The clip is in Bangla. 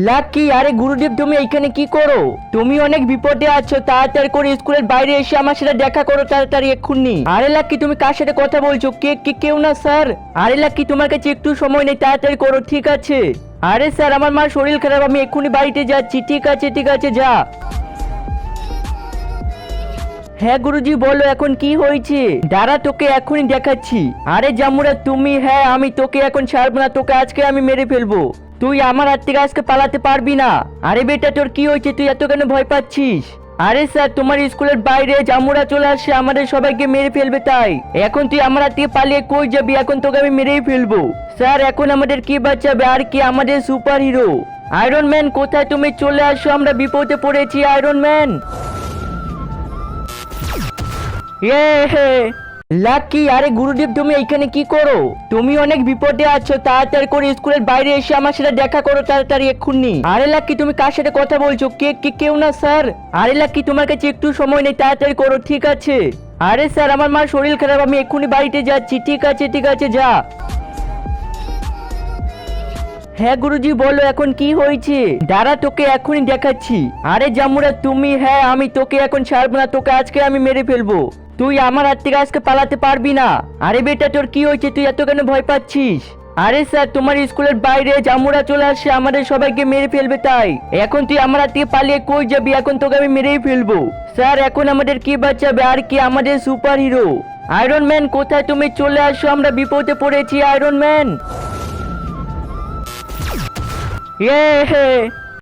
লাকি, আরে গুরুদেব তুমি এইখানে কি করো? তুমি অনেক বিপদে আছো, তাড়াতাড়ি করে স্কুলের বাইরে এসে আমার সাথে দেখা করো তাড়াতাড়ি এক্ষুনি। আরে লাকি, তুমি কার সাথে কথা বলছো? কেউ না স্যার। আরে লাকি, তোমার কাছে একটু সময় নেই, তাড়াতাড়ি করো। ঠিক আছে। আরে স্যার, আমার মার শরীর খারাপ, আমি এক্ষুনি বাড়িতে যাচ্ছি। ঠিক আছে ঠিক আছে, যা। হ্যাঁ গুরুজি, বলো এখন কি হয়েছে? দাঁড়া, তোকে এখনই দেখাচ্ছি। আরে জামুরা তুমি, হ্যাঁ আমি তোকে এখন ছাড়বো না, তোকে আজকে আমি মেরে ফেলবো। তুই আমার হাত থেকে আজকে পালাতে পারবি না। আরে বেটা, তোর কি হয়েছে? তুই এত কেন ভয় পাচ্ছিস? আরে স্যার, তোমার স্কুলের বাইরে জামুরা চলে আসছে, আমাদের সবাইকে মেরে ফেলবে, তাই এখন তুই আমার হাত থেকে পালিয়ে কই যাবি? এখন তোকে আমি মেরেই ফেলবো। স্যার, এখন আমাদের কি বাঁচাবে? আর কি আমাদের সুপার হিরো আয়রন ম্যান কোথায়? তুমি চলে আসো, আমরা বিপদে পড়েছি আয়রন ম্যান। লাকি, আরে গুরুদেব তুমি এইখানে কি করো? তুমি অনেক বিপদে আছো, তাড়াতাড়ি করে স্কুলের বাইরে এসে আমার সাথে দেখা করো তাড়াতাড়ি এক্ষুনি। আরে লাকি, তুমি কার সাথে কথা বলছো? কেউ না স্যার। আরে লাকি, তোমার কাছে একটু সময় নেই, তাড়াতাড়ি করো। ঠিক আছে। আরে স্যার, আমার মার শরীর খারাপ, আমি এক্ষুনি বাড়িতে যাচ্ছি। ঠিক আছে ঠিক আছে, যা। হ্যাঁ গুরুজি, বলো এখন কি হয়েছে? দাঁড়া, তোকে এখনই দেখাচ্ছি। আরে জামুরা তুমি, হ্যাঁ আমি তোকে এখন ছাড়বো না, তোকে আজকে আমি মেরে ফেলবো। তুই আমার হাত থেকে আজকে পালাতে পারবি না। আরে বেটা, তোর কি হয়েছে? তুই এত কেন ভয় পাচ্ছিস? আরে স্যার, তোমার স্কুলের বাইরে জামুরা চলে আসছে, আমাদের সবাইকে মেরে ফেলবে, তাই এখন তুই আমার হাত থেকে পালিয়ে কই যাবি? এখন তোকে আমি মেরেই ফেলবো। স্যার, এখন আমাদের কি বাঁচাবে? আর কি আমাদের সুপার হিরো আয়রন ম্যান কোথায়? তুমি চলে আসো, আমরা বিপদে পড়েছি আয়রন ম্যান।